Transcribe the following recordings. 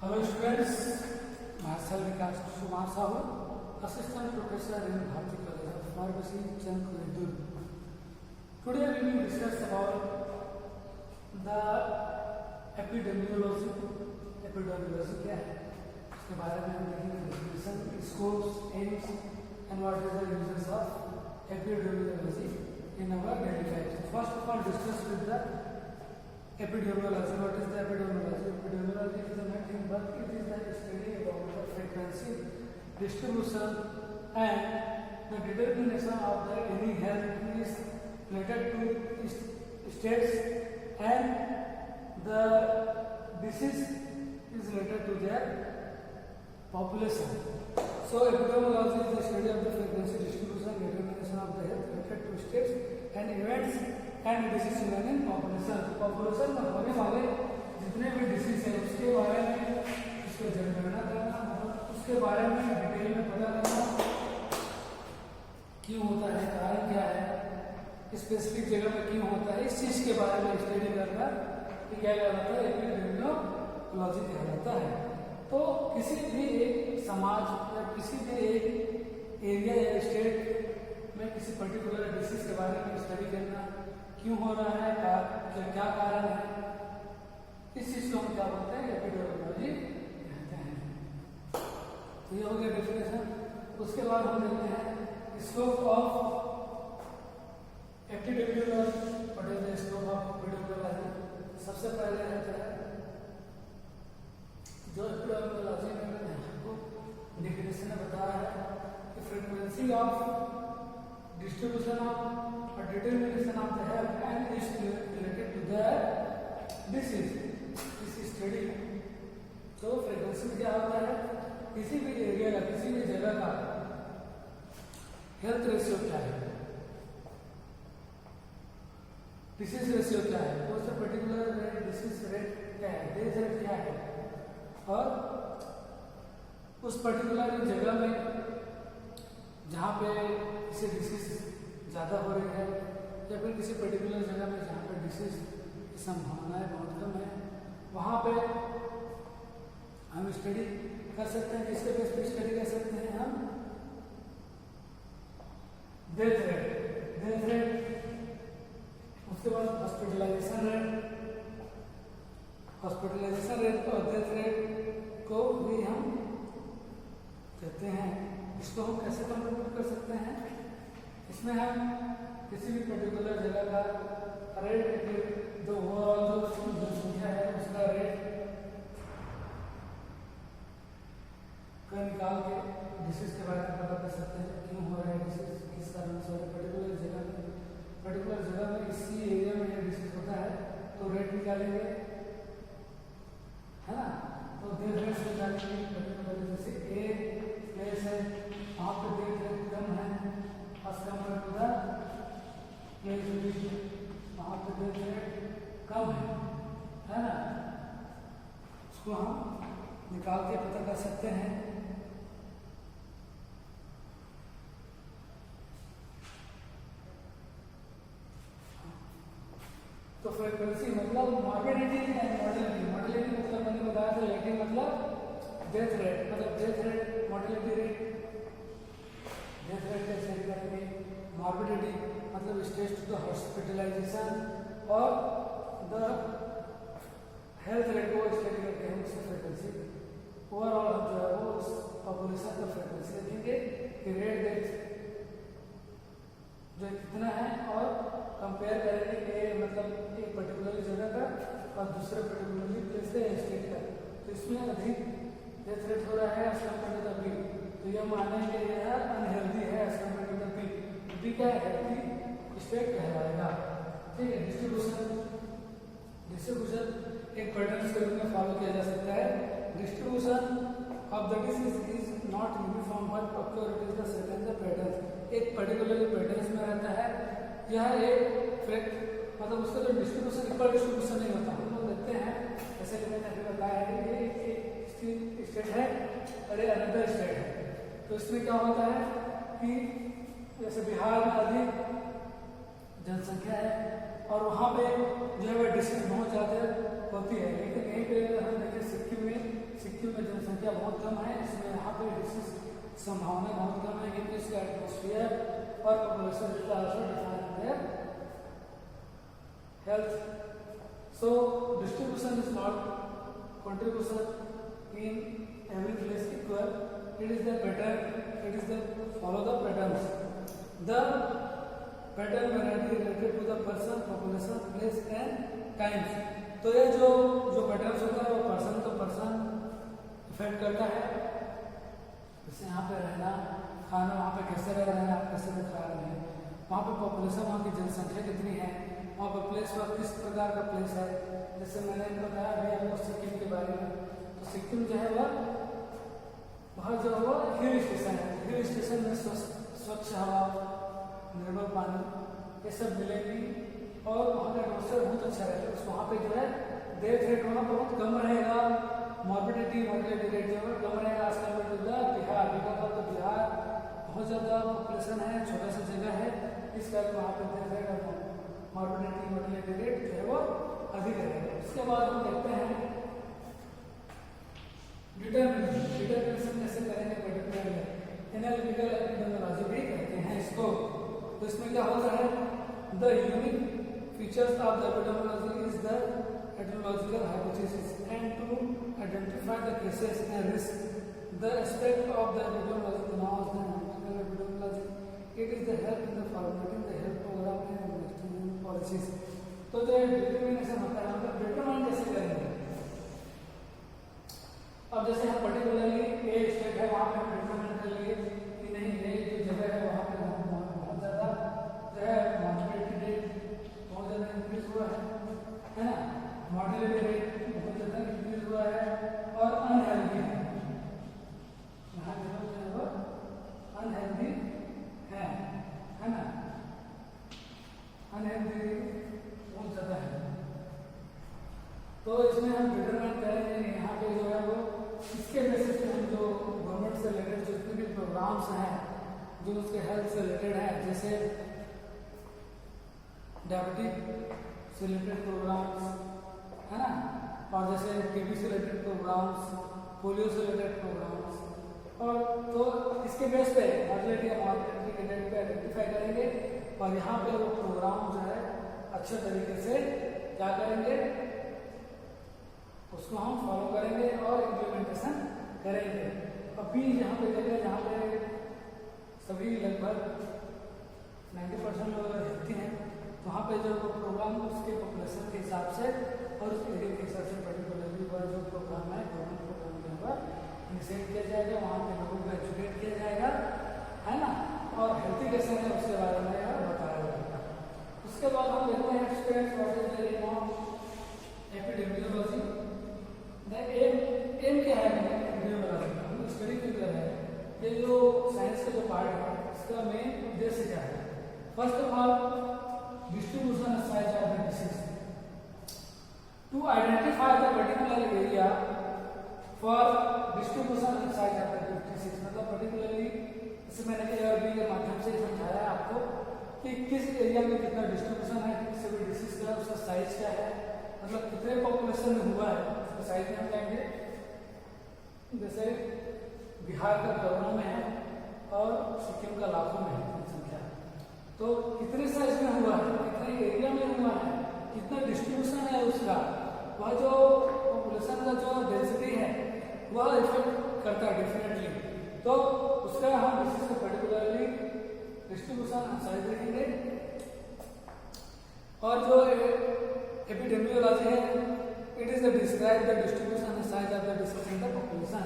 Hello students, myself Vikas Kumar Sahu, Assistant Professor in Bharati College of Pharmacy, Chandrapur. Today we will discuss about the epidemiology. Epidemiology क्या है? इसके बारे में हम देखेंगे definition, scopes, aims, and what is the uses of epidemiology in our daily life. So first of all, discuss with the epidemiology. What is the epidemiology? Epidemiology is nothing but it is the study about the frequency, distribution, and the determination of the any health is related to states, and the disease is related to their population. So epidemiology is the study of the frequency, distribution, determination of the health related to states and events and disease in population. Population में होने वाले जितने भी disease है उसके बारे में उसको जनगणना करना, मतलब उसके बारे में डिटेल में पता करना, क्यों होता है, कारण क्या है, स्पेसिफिक जगह पे क्यों होता है, इस चीज के बारे में स्टडी करना क्या कहलाता है, एपिडेमियोलॉजी कहलाता है। तो किसी भी एक समाज या किसी भी एक एरिया या स्टेट में किसी पर्टिकुलर डिसीज के बारे में स्टडी करना, क्यों हो रहा है, क्या कारण है, इस चीज को हम क्या बोलते हैं, एपिडेमियोलॉजी कहते हैं। तो ये हो गया डेफिनेशन। उसके बाद हम देखते हैं scope of epidemiology. What is the scope of epidemiology? सबसे पहले रहता है जो एपिडेमियोलॉजी में मैंने आपको डेफिनेशन में बताया है कि frequency of distribution of or determination of the health and is related to the disease. This is study. तो फ्रीक्वेंसी क्या होता है, किसी भी एरिया का, किसी भी जगह का हेल्थ रेशियो क्या है, डिसीज रेशियो क्या है, कौन सा पर्टिकुलर रेट, डिसीज रेट क्या है, डेथ रेट क्या है, और उस पर्टिकुलर जगह में जहाँ पे किसी डिसीज ज़्यादा हो रही है या फिर किसी पर्टिकुलर जगह में जहाँ पे डिसीज की संभावनाएं बहुत कम है, वहाँ पे हम स्टडी कर सकते हैं। किसके बेस पे स्टडी कर सकते हैं हम? डेथ रेट, उसके बाद हॉस्पिटलाइजेशन रेट और डेथ रेट को भी हम कहते हैं। इसको हम कैसे कंप्यूट कर सकते हैं? इसमें हम किसी भी पर्टिकुलर जगह का रेट, जो ओवरऑल जो जनसंख्या है उसका रेट का निकाल के डिसीज के बारे में पता कर सकते हैं, क्यों हो रहा है डिसीज, किस कारण से हो रहा है, पर्टिकुलर जगह में इसी एरिया में ये डिसीज होता है तो रेट निकालेंगे, है ना। तो डेथ रेट से निकालेंगे पर्टिकुलर, जैसे ए प्लेस है वहाँ पे डेथ रेट कम है as compared to the place वहाँ पे डेथ रेट कम है ना। उसको हम निकाल के पता कर सकते हैं। तो फ्रीक्वेंसी मतलब मॉर्बिडिटी एंड मॉर्टेलिटी मतलब मैंने बताया था, लेकिन मतलब डेथ रेट, मतलब death rate, mortality rate, death rate का स्टडी करेंगे, मॉर्बिडिटी मतलब स्टेज टू द हॉस्पिटलाइजेशन और द हेल्थ रेट को स्टडी करके हम उसकी फ्रीक्वेंसी ओवरऑल हम जो है वो उस पॉपुलेशन का फ्रीक्वेंसी देखेंगे कि रेट डेथ जो कितना है और कंपेयर करेंगे कि मतलब एक पर्टिकुलर जगह का और दूसरे पर्टिकुलरली प्लेस का स्टेट का, तो इसमें अधिक डेथ रेट हो रहा है as compared to the B, तो ये मानेंगे यह अनहेल्दी है as compared to the B. B क्या है, हेल्दी स्टेट कहलाएगा, ठीक है। डिस्ट्रीब्यूशन एक पैटर्न के रूप में फॉलो किया जा सकता है। Distribution of the disease is not uniform but occur it is the certain the pattern, एक पर्टिकुलर पैटर्न में रहता है। यह एक फैक्ट मतलब उसका जो डिस्ट्रीब्यूशन इक्वल डिस्ट्रीब्यूशन नहीं होता। हम लोग देखते हैं जैसे कि मैंने अभी बताया है कि एक स्टेट है और एक अनदर स्टेट है, तो इसमें क्या होता है कि जैसे बिहार में अधिक जनसंख्या है और वहाँ पे जो है वह डिसीज बहुत ज़्यादा होती है, लेकिन यहीं पे हम देखें सिक्किम में सिक्किम में जनसंख्या बहुत कम है, इसमें यहाँ पे डिसीज संभावना बहुत कम है क्योंकि इसका एटमोसफियर और पॉपुलेशन जितना define health. So distribution is not contribution in every place equal. It is the pattern. It is the follow the patterns. The pattern variety related to the person, population, place and times. तो ये जो patterns होता है वो person तो person effect करता है। जैसे यहाँ पे रहना, खाना, वहाँ पे कैसे रह रहे हैं आप, कैसे खा रहे हैं, वहाँ पे पॉपुलेशन, वहाँ की जनसंख्या कितनी है, वहाँ पर प्लेस पर किस प्रकार का प्लेस है। जैसे मैंने बताया अभी आपको सिक्किम के बारे में, तो सिक्किम जो है वह जो है वो हिल स्टेशन है। हिल स्टेशन में स्वच्छ हवा, निर्मल पानी ये सब मिलेगी और वहाँ का एटमोसफियर बहुत अच्छा रहेगा। तो वहाँ पे जो है डेथ रेट वहाँ बहुत कम रहेगा, मॉर्बिडिटी मोर्टेलिटी रेट जो है कम रहेगा as compared to the Bihar. तो बिहार बहुत ज़्यादा पॉपुलेशन है, छोटा सा जगह है, इस कारण वहाँ पर death rate morbidity mortality rate जो है वो अधिक रहेगा। इसके बाद हम देखते हैं डिटरमिनेशन कैसे करेंगे पर्टिकुलरली, एनालिटिकल एपिडेमियोलॉजी भी कहते हैं इसको। तो इसमें क्या होता है, the unique features of the epidemiology is the epidemiological hypothesis and to identify the cases and risk the aspect of the epidemiology now the analytical epidemiology it is the help in the formatting the health programme and policies. तो जो determination होता है मतलब determine कैसे करेंगे। अब जैसे हम पर्टिकुलरली एक स्टेट है वहाँ पे हम डिटरमाइन कर लिए कि नहीं ये जो जगह है वहाँ पे बहुत ज़्यादा जो है मॉर्बिडिटी रेट बहुत ज़्यादा इंक्रीज हुआ है ना, मॉर्टेलिटी रेट बहुत ज़्यादा इंक्रीज हुआ है और अनहेल्दी है, यहाँ जो है वो अनहेल्दी है ना, अनहेल्दी बहुत ज़्यादा है। तो इसमें हम डिटरमाइन करेंगे यहाँ पे जो है वो इसके बेसिस पे हम जो गवर्नमेंट से रिलेटेड जितने भी प्रोग्राम्स हैं जो उसके हेल्थ से रिलेटेड है, जैसे डायबिटिक से रिलेटेड प्रोग्राम्स है ना, और जैसे टीबी से रिलेटेड प्रोग्राम्स, पोलियो से रिलेटेड प्रोग्राम्स, और तो इसके बेस पे मॉर्टेलिटी और मॉर्बिडिटी के रेट पे आइडेंटिफाई करेंगे और यहाँ पे वो प्रोग्राम जो है अच्छे तरीके से क्या करेंगे उसको हम फॉलो करेंगे और इम्प्लीमेंटेशन करेंगे। अभी यहाँ पे जगह जहाँ पे सभी लगभग 90% लोग रहते हैं तो वहाँ पे जो प्रोग्राम उसके पॉपुलेशन के हिसाब से और उस एरिया के हिसाब से पर्टिकुलरली वह जो प्रोग्राम है गवर्नमेंट प्रोग्राम के ऊपर इनिशिएट किया जाएगा, वहाँ के लोगों को एजुकेट किया जाएगा है ना, और हेल्थी कैसे है उसके बारे में बताया जाएगा। उसके बाद हम देखते हैं experience what is the aim of epidemiology. Aim क्या है एपिडेमियोलॉजी स्टडी क्यों कर रहे हैं, ये जो साइंस का जो पार्ट है इसका मेन उद्देश्य क्या है। First of all distribution and size of the disease to identify the particular area for distribution and size of the disease. मतलब पर्टिकुलरली इसे मैंने ARB के माध्यम से समझाया आपको कि किस एरिया में कितना डिस्ट्रीब्यूशन है, किसी भी डिसीज का उसका साइज क्या है, मतलब कितने पॉपुलेशन में हुआ है उसका साइज में हम जाएंगे। जैसे बिहार का करोड़ों में है और सिक्किम का लाखों में है जनसंख्या, तो कितने साइज में हुआ है, कितने एरिया में हुआ है, कितना डिस्ट्रीब्यूशन है उसका, वह जो पॉपुलेशन का जो डेंसिटी है वह इफेक्ट करता है डेफिनेटली। तो उसका हम डिसीज को पर्टिकुलरली डिस्ट्रीब्यूशन साइज देखेंगे। और जो एपिडेमियोलॉजी है it is describe the distribution and size of the disease in the population,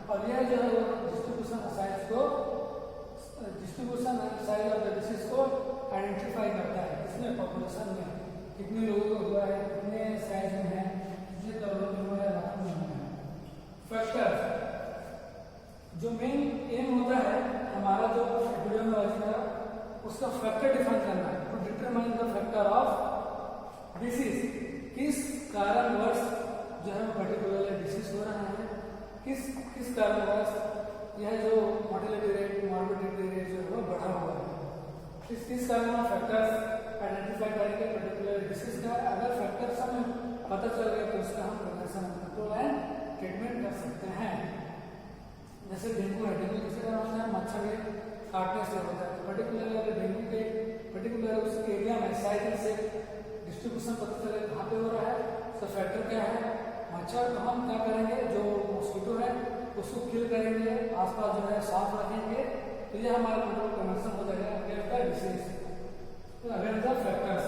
और यह जो है डिस्ट्रीब्यूशन साइज को distribution and size of the disease को आइडेंटिफाई करता है। इसमें पॉपुलेशन में कितने लोगों को हुआ है, कितने साइज में है, कितने करोड़ों में हुआ है, लाखों में हुआ है। फैक्टर जो मेन एम होता है हमारा जो एपिडेमियोलॉजी का उसका फैक्टर डिफाइन करना है, to determine the factor of disease, किस कारणवश जो है पर्टिकुलरली डिसीज हो रहा है, किस कारणवश यह जो मॉर्टेलिटी रेट मॉर्बिडिटी रेट जो है वो बढ़ा हुआ है, किस कारण फैक्टर्स आइडेंटिफाई करेंगे पर्टिकुलर डिसीज का। अगर फैक्टर्स हमें पता चल गया तो उसका हम प्रिवेंशन कंट्रोल एंड ट्रीटमेंट कर सकते हैं। जैसे डेंगू है, डेंगू किसी तरह होता है, मच्छर के काटने से होता है। पर्टिकुलर अगर डेंगू के पर्टिकुलर उस एरिया में साइकिल से डिस्ट्रीब्यूशन पता चले कहाँ पे हो रहा है, उसका फैक्टर क्या है, मच्छर, तो हम क्या करेंगे, जो मॉस्किटो है उसको किल करेंगे, आसपास जो है साफ रखेंगे, तो ये हमारा कंट्रोल कन्वर्सन हो जाएगा against the disease, against the factors.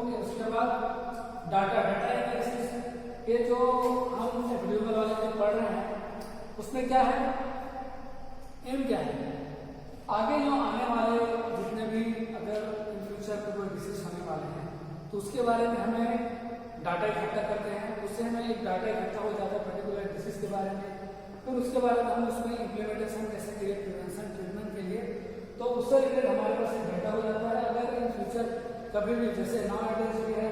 Okay, उसके बाद डाटा एनालिसिस, ये जो हम एपिड्यूरल वाले में पढ़ रहे हैं उसमें क्या है, एम क्या है, आगे जो आने वाले जितने भी अगर इन फ्यूचर पे कोई डिसीज होने वाले हैं तो उसके बारे में हमें डाटा इकट्ठा करते हैं, उससे हमें एक डाटा इकट्ठा हो जाता है पर्टिकुलर डिसीज के बारे में, फिर उसके बारे में हम उसमें इम्प्लीमेंटेशन कैसे करिए प्रिवेंशन ट्रीटमेंट के लिए, तो उससे रिलेटेड हमारे पास एक डाटा हो जाता है। अगर इन फ्यूचर कभी भी जैसे नाउ भी है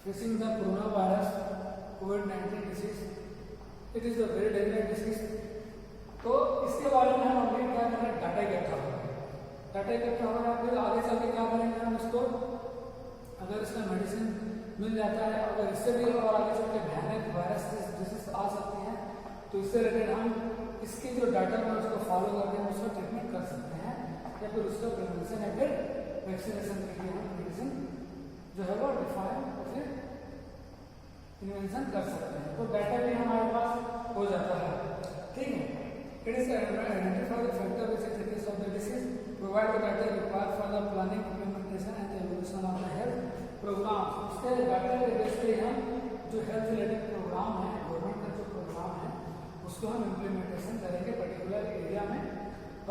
facing the corona virus covid disease, it is a very dangerous disease, तो इसके बारे में हम अभी क्या करें, डाटा इकट्ठा हो रहा है, डाटा इकट्ठा हो रहा है, फिर आगे चल के क्या करेंगे हम इसको, अगर इसका मेडिसिन मिल जाता है, अगर इससे भी और आगे चल के भयानक वायरस डिसीज आ सकती है तो इससे रिलेटेड हम इसकी जो डाटा है उसको फॉलो करके हम उसका ट्रीटमेंट कर सकते हैं, या फिर उसका प्रिवेंशन या फिर वैक्सीनेशन के लिए हम मेडिसिन जो है वो डिफाइन और फिर इन्वेंशन कर सकते हैं, तो डाटा भी हमारे पास हो जाता है। ठीक है, it is identify the factor which is the case of the disease, provide the data required for the planning implementation and the evolution of the health programme. उसके डाटा के बेस पे हम जो हेल्थ रिलेटेड प्रोग्राम है, government का जो programme है उसको हम इम्प्लीमेंटेशन करेंगे पर्टिकुलर एरिया में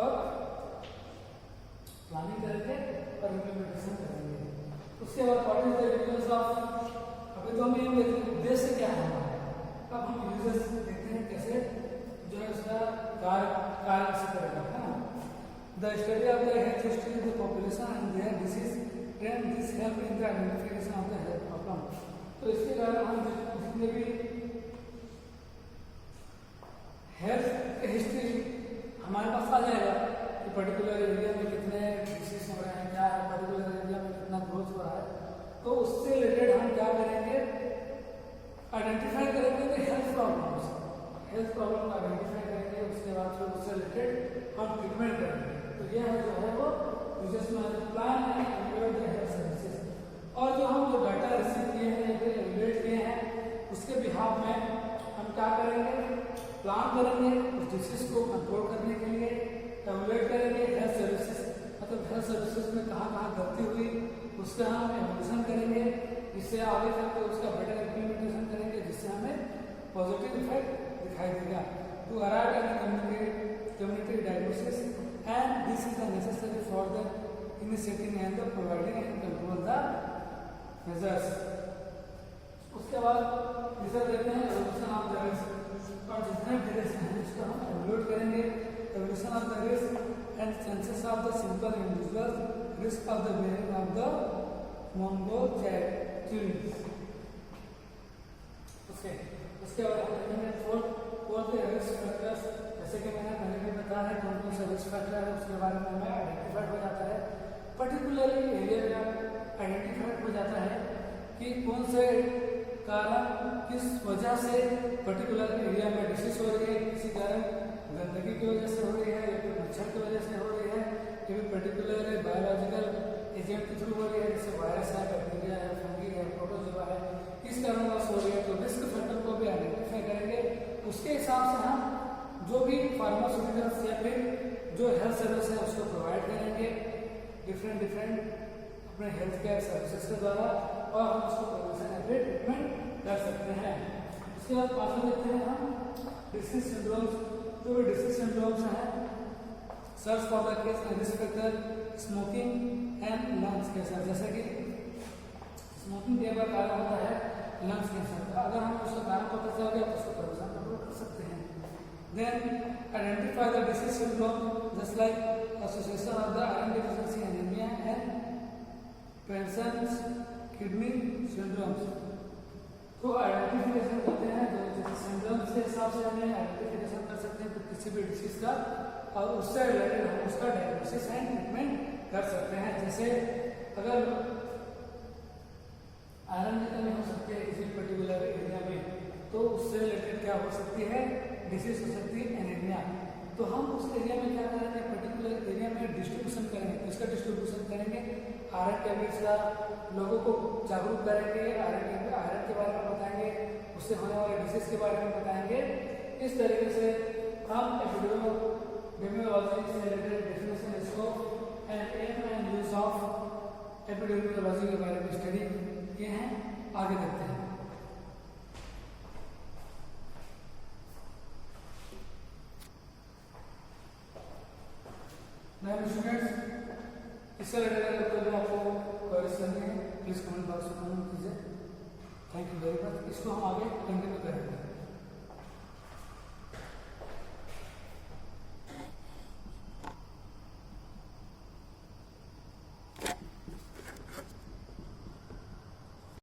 और प्लानिंग करेंगे और इम्प्लीमेंटेशन करेंगे। उसके बाद what is the uses of, अभी तो हम ये देखेंगे उद्देश्य क्या है हमारा, अब हम यूजेस देखते हैं कैसे जो है उसका कार्य कैसे करेगा, है ना। The study of the health history of the population and their disease trend this help in the identification of the health problem, तो इसके कारण हम जितने भी हेल्थ हिस्ट्री हमारे पास आ जाएगा कि पर्टिकुलर एरिया में कितने डिसीज हो रहे हैं, क्या है पर्टिकुलर एरिया में कितना ग्रोथ हो रहा है, तो उससे रिलेटेड हम क्या करेंगे, आइडेंटिफाई करेंगे कि हेल्थ प्रॉब्लम को आइडेंटिफाई करेंगे, उसके बाद फिर उससे रिलेटेड हम ट्रीटमेंट करेंगे, तो यह है जो है वो plan and evaluate the health services, और जो हम जो डाटा रिसीव किए हैं या फिर इवैल्यूएट किए हैं उसके बिहाफ में हम क्या करेंगे, प्लान करेंगे उस डिसीज को कंट्रोल करने के लिए, इवैल्यूएट करेंगे हेल्थ सर्विसेज, मतलब हेल्थ सर्विसेज में कहाँ कहाँ गलती हुई उसका हम इवोल्यूशन करेंगे, जिससे आगे चलकर उसका बेटर इम्प्लीमेंटेशन करेंगे, जिससे हमें पॉजिटिव इफेक्ट दिखाई देगा। To arrive at community diagnosis and this is the necessary for the initiating and the providing and control the measures. उसके बाद रिजल्ट देते हैं एवोल्यूशन ऑफ द रिस्क, और जितने भी रिस्क हैं उसको हम एवोल्यूट करेंगे, evaluation of the risk and chances of the simple individual, risk of the bearing of the मोंगोचैटिन। उसके बाद फोर्थ रिस्क फैक्टर्स, जैसे कि मैंने पहले भी बताया है कौन कौन सा रिस्क फैक्टर है उसके बारे में हमें आइडेंटिफाइड हो जाता है, पर्टिकुलरली एरिया का आइडेंटिफाइड हो जाता है कि कौन से कारण किस वजह से पर्टिकुलर एरिया में डिसीज हो रही है, किसी कारण गंदगी की वजह से हो रही है या फिर मच्छर की वजह से हो रही है या फिर पर्टिकुलर बायोलॉजिकल एजेंट के थ्रू हो रही है, जैसे वायरस है, बैक्टीरिया है, फंगी है, प्रोटोजोआ है, किस कारणवश हो रही है, तो रिस्क फैक्टर को भी आइडेंटिफाई करेंगे। उसके हिसाब से हम जो भी फार्मास्यूटिकल्स या फिर जो हेल्थ सर्विस है उसको प्रोवाइड करेंगे डिफरेंट अपने हेल्थ केयर सर्विसेज के द्वारा, और हम उसको प्रिवेंशन या फिर ट्रीटमेंट कर सकते हैं। उसके बाद पास देखते हैं हम डिसीज सिंड्रोम्स, जो भी डिसीज सिंड्रोम्स हैं, search for the case risk factor smoking and lungs cancer, जैसे कि स्मोकिंग के बाद कारण होता है लंग्स कैंसर, अगर हम उसका कारण पता चल गया तो उसको प्रिवेंशन कंट्रोल कर सकते हैं। Then identify the disease syndrome just like association of the iron deficiency anaemia and patients kidney syndromes को आइडेंटिफिकेशन करते हैं, जो सिंड्रोम्स के हिसाब से हमें आइडेंटिफिकेशन कर सकते हैं किसी भी डिसीज का, और उससे रिलेटेड हम उसका डायग्नोसिस एंड ट्रीटमेंट कर सकते हैं। जैसे अगर आयरन की कमी हो सकती है किसी पर्टिकुलर एरिया में, तो उससे रिलेटेड क्या हो सकती है, डिसीज हो सकती है एनीमिया। तो हम उस एरिया में क्या करेंगे, पर्टिकुलर एरिया में डिस्ट्रीब्यूशन करेंगे। किसका डिस्ट्रीब्यूशन करेंगे, आयरन टैबलेट्स का, लोगों को जागरूक करेंगे, आयरन के बारे में बताएंगे, उससे होने वाले डिसीज के बारे में बताएंगे। इस तरीके से हम एपिडेमियोलॉजी से related definition, scope and aim and use of epidemiology के बारे में स्टडी किए हैं। आगे देखते हैं। नाइन स्टूडेंट्स, इससे रिलेटेड अगर कोई आपको क्वेरीज करनी है प्लीज कमेंट बॉक्स में कमेंट कीजिए। Thank you very much. इसको हम आगे कंटिन्यू करेंगे।